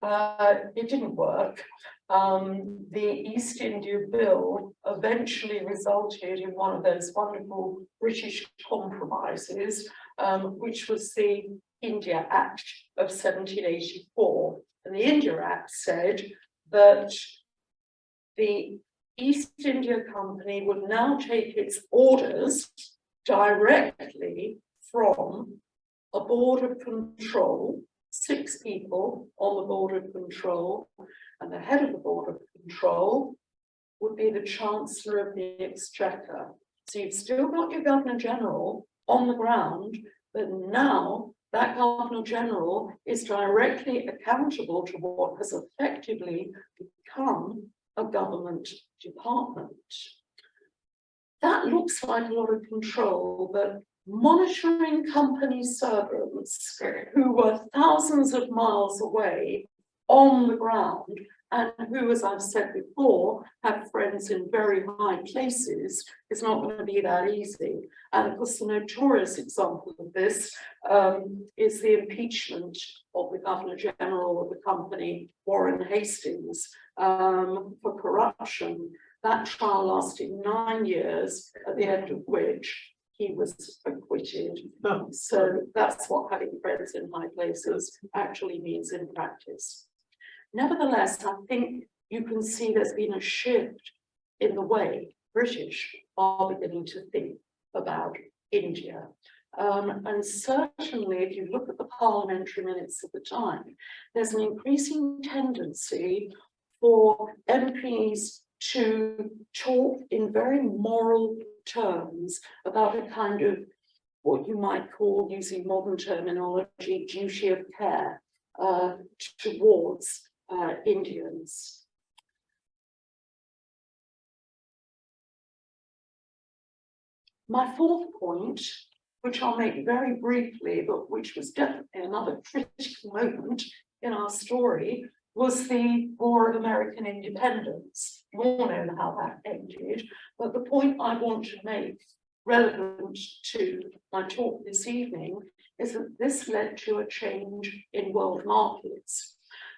It didn't work. The East India Bill eventually resulted in one of those wonderful British compromises, which was the India Act of 1784. And the India Act said that the East India Company would now take its orders directly from a board of control, 6 people on the board of control, and the head of the board of control would be the Chancellor of the Exchequer. So you've still got your Governor General on the ground, but now that Governor General is directly accountable to what has effectively become a government department. That looks like a lot of control, but monitoring company servants who were thousands of miles away on the ground and who, as I've said before, have friends in very high places is not going to be that easy. And of course, the notorious example of this is the impeachment of the Governor General of the company, Warren Hastings, for corruption. That trial lasted 9 years, at the end of which he was acquitted. So that's what having friends in high places actually means in practice. Nevertheless, I think you can see there's been a shift in the way British are beginning to think about India. And certainly, if you look at the parliamentary minutes of the time, there's an increasing tendency for MPs to talk in very moral terms about a kind of what you might call, using modern terminology, duty of care towards Indians. My fourth point, which I'll make very briefly, but which was definitely another critical moment in our story, was the War of American Independence. We all know how that ended, but the point I want to make relevant to my talk this evening is that this led to a change in world markets,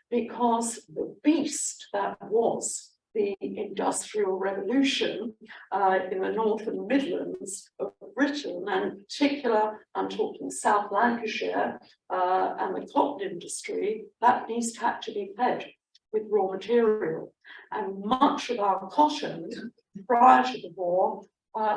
because the beast that was the Industrial Revolution in the North and Midlands of Britain, and in particular, I'm talking South Lancashire and the cotton industry, that beast had to be fed with raw material. And much of our cotton prior to the war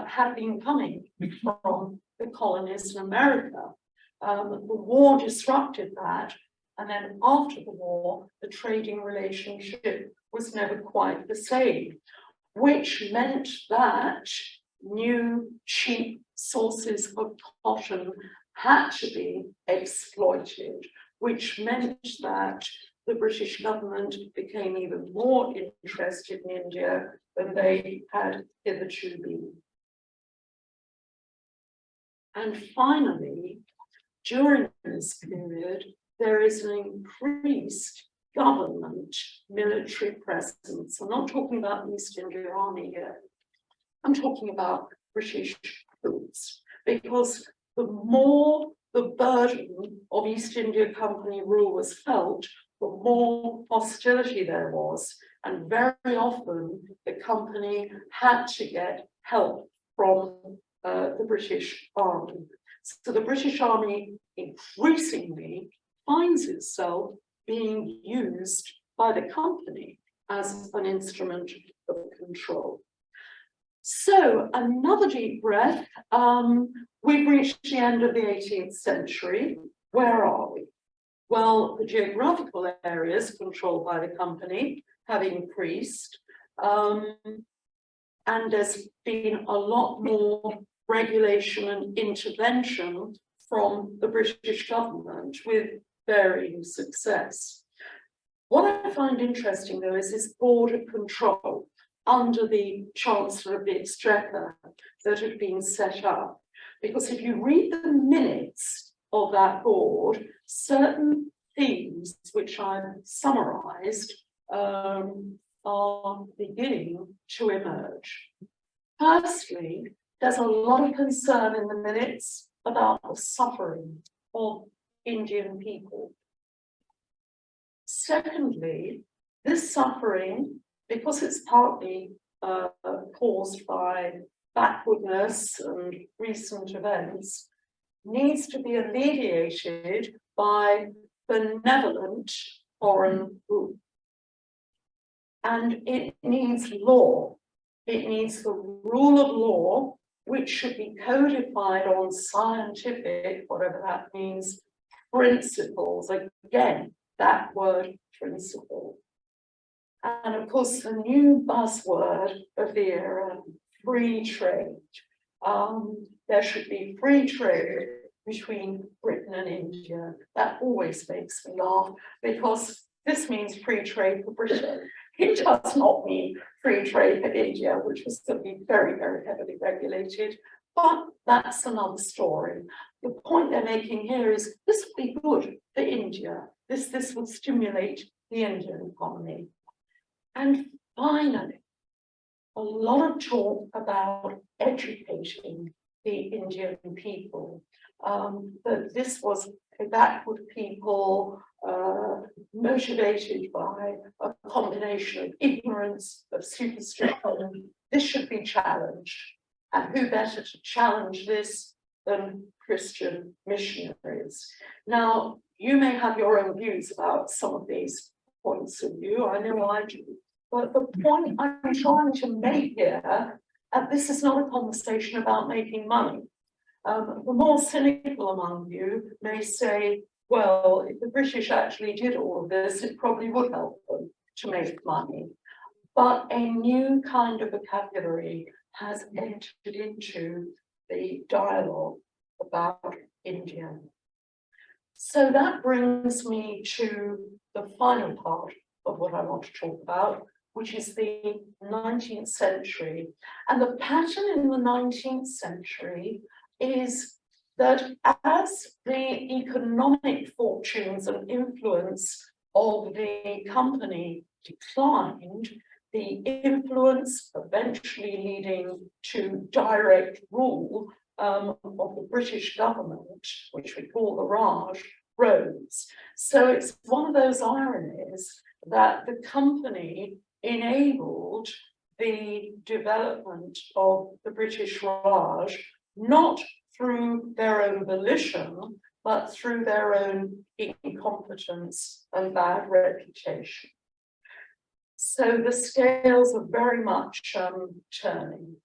had been coming from the colonies in America. The war disrupted that. And then after the war, the trading relationship was never quite the same, which meant that new cheap sources of cotton had to be exploited, which meant that the British government became even more interested in India than they had hitherto been. And finally, during this period, there is an increased government military presence. I'm not talking about the East India Army here. I'm talking about British troops, because the more the burden of East India Company rule was felt, the more hostility there was. And very often the company had to get help from the British Army. So the British Army increasingly finds itself being used by the company as an instrument of control. So another deep breath. We've reached the end of the 18th century. Where are we? Well, the geographical areas controlled by the company have increased, and there's been a lot more regulation and intervention from the British government with varying success. What I find interesting, though, is this board of control. under the Chancellor of the Exchequer that had been set up. Because if you read the minutes of that board, certain themes which I've summarised are beginning to emerge. Firstly, there's a lot of concern in the minutes about the suffering of Indian people. Secondly, this suffering, because it's partly caused by backwardness and recent events, needs to be alleviated by benevolent foreign rule. And it needs law. It needs the rule of law, which should be codified on scientific, whatever that means, principles. Again, that word principle. And of course, the new buzzword of the era, free trade. There should be free trade between Britain and India. That always makes me laugh, because this means free trade for Britain. It does not mean free trade for India, which was going to be very, very heavily regulated. But that's another story. The point they're making here is this would be good for India. This would stimulate the Indian economy. And finally, a lot of talk about educating the Indian people. That this was a backward people motivated by a combination of ignorance, of superstition. This should be challenged. And who better to challenge this than Christian missionaries? Now, you may have your own views about some of these points of view. I know I do. But the point I'm trying to make here, and this is not a conversation about making money. The more cynical among you may say, well, if the British actually did all of this, it probably would help them to make money. But a new kind of vocabulary has entered into the dialogue about India. So that brings me to the final part of what I want to talk about, which is the 19th century. And the pattern in the 19th century is that as the economic fortunes and influence of the company declined, the influence eventually leading to direct rule of the British government, which we call the Raj, rose. So it's one of those ironies that the company enabled the development of the British Raj, not through their own volition, but through their own incompetence and bad reputation. So the scales are very much turning.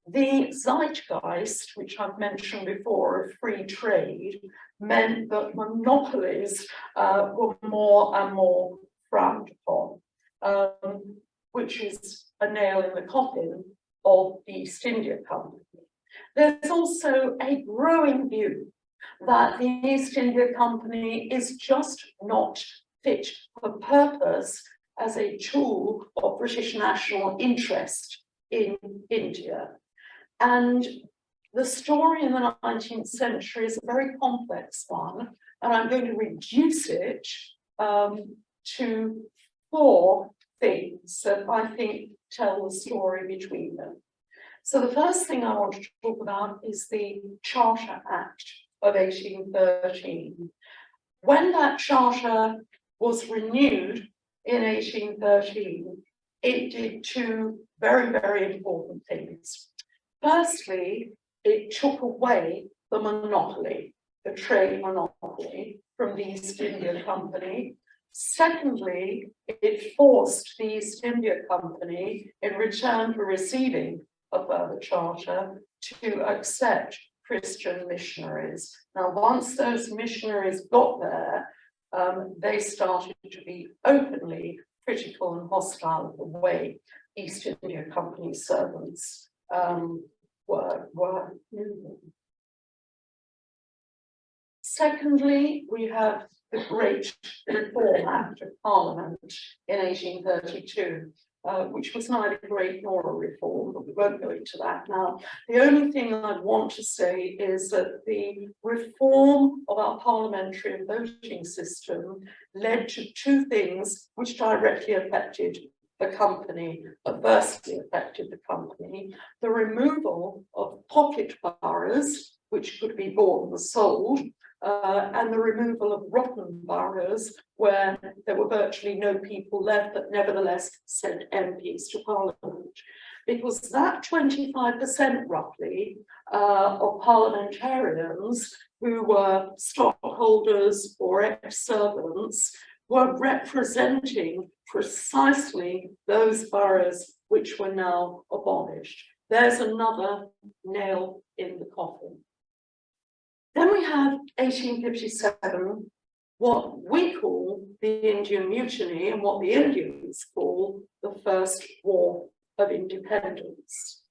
The zeitgeist, which I've mentioned before, of free trade, meant that monopolies were more and more frowned upon, which is a nail in the coffin of the East India Company. There's also a growing view that the East India Company is just not fit for purpose as a tool of British national interest in India. And the story in the 19th century is a very complex one, and I'm going to reduce it to 4 things that I think tell the story between them. So the first thing I want to talk about is the Charter Act of 1813. When that charter was renewed in 1813, it did 2 very, very important things. Firstly, it took away the monopoly, the trade monopoly from the East India Company. Secondly, it forced the East India Company, in return for receiving a further charter, to accept Christian missionaries. Now, once those missionaries got there, they started to be openly critical and hostile of the way East India Company servants were moving. Secondly, we have the Great Reform Act of Parliament in 1832. which was neither great nor a reform, but we won't go into that now. The only thing I want to say is that the reform of our parliamentary and voting system led to two things which directly affected the company, adversely affected the company: the removal of pocket boroughs, which could be bought and sold, and the removal of rotten boroughs, where there were virtually no people left, but nevertheless sent MPs to Parliament. Because that 25% roughly of parliamentarians who were stockholders or ex-servants were representing precisely those boroughs which were now abolished. There's another nail in the coffin. Then we have 1857, what we call the Indian Mutiny and what the Indians call the First War of Independence.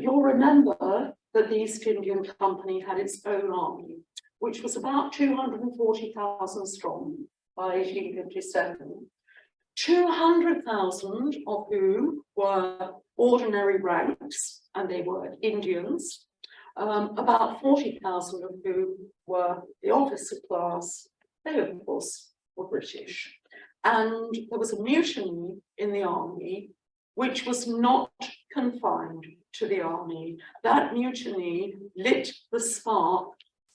You'll remember that the East Indian Company had its own army, which was about 240,000 strong by 1857. 200,000 of whom were ordinary ranks, and they were Indians. About 40,000 of whom were the officer class. They, of course, were British. And there was a mutiny in the army, which was not confined to the army. That mutiny lit the spark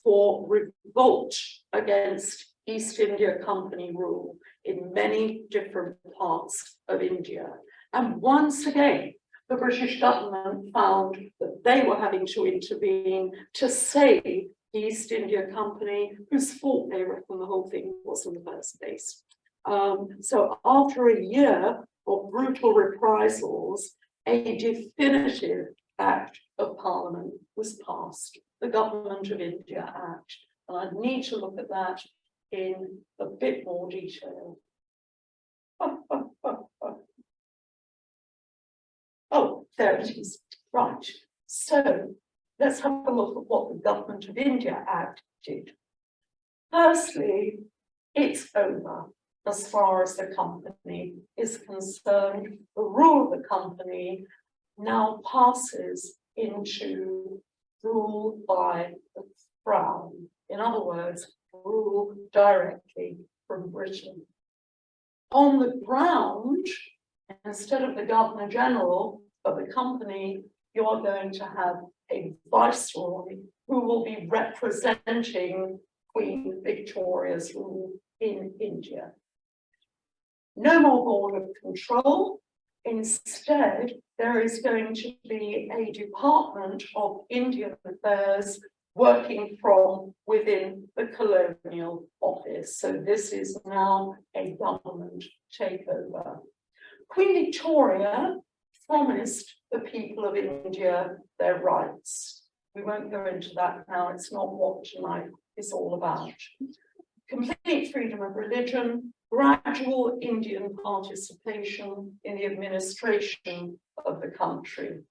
for revolt against East India Company rule in many different parts of India. And once again, the British government found that they were having to intervene to save the East India Company, whose fault they reckon the whole thing was in the first place. So after a year of brutal reprisals, a definitive Act of Parliament was passed, the Government of India Act. And I need to look at that in a bit more detail. Oh, there it is. Right. So let's have a look at what the Government of India Act did. Firstly, it's over as far as the company is concerned. The rule of the company now passes into rule by the Crown. In other words, rule directly from Britain. On the ground, instead of the Governor General of the company, you're going to have a Viceroy who will be representing Queen Victoria's rule in India. No more board of control. Instead, there is going to be a Department of Indian Affairs working from within the Colonial Office. So this is now a government takeover. Queen Victoria promised the people of India their rights. We won't go into that now, it's not what tonight is all about. Complete freedom of religion, gradual Indian participation in the administration of the country.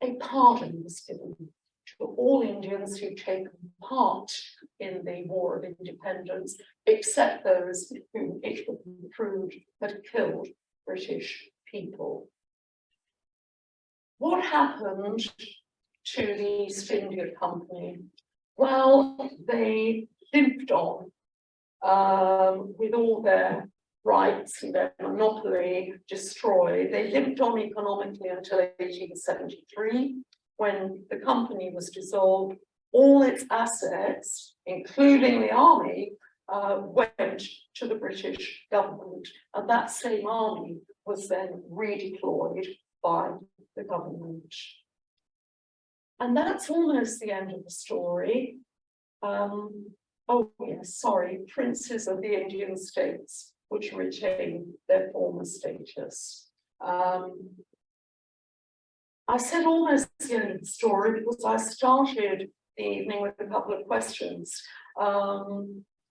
A pardon was given to all Indians who'd taken part in the War of Independence, except those whom it would be proved had killed British people. What happened to the East India Company? Well, they limped on with all their rights and their monopoly destroyed. They limped on economically until 1873, when the company was dissolved. All its assets, including the army, went to the British government, and that same army was then redeployed by the government. And that's almost the end of the story. Oh yes, sorry, princes of the Indian states, which retain their former status. I said almost the end of the story because I started the evening with a couple of questions.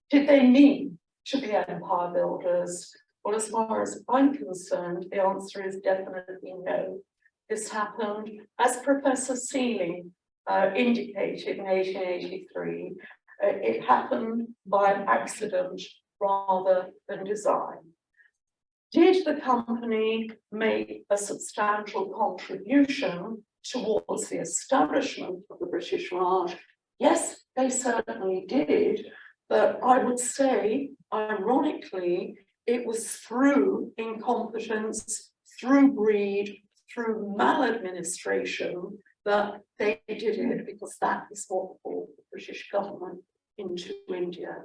Did they mean to be empire builders? Well, as far as I'm concerned, the answer is definitely no. This happened, as Professor Seeley indicated in 1883, it happened by an accident rather than design. Did the company make a substantial contribution towards the establishment of the British Raj? Yes, they certainly did, but I would say, ironically, it was through incompetence, through greed, through maladministration that they did it, because that is what brought the British government into India.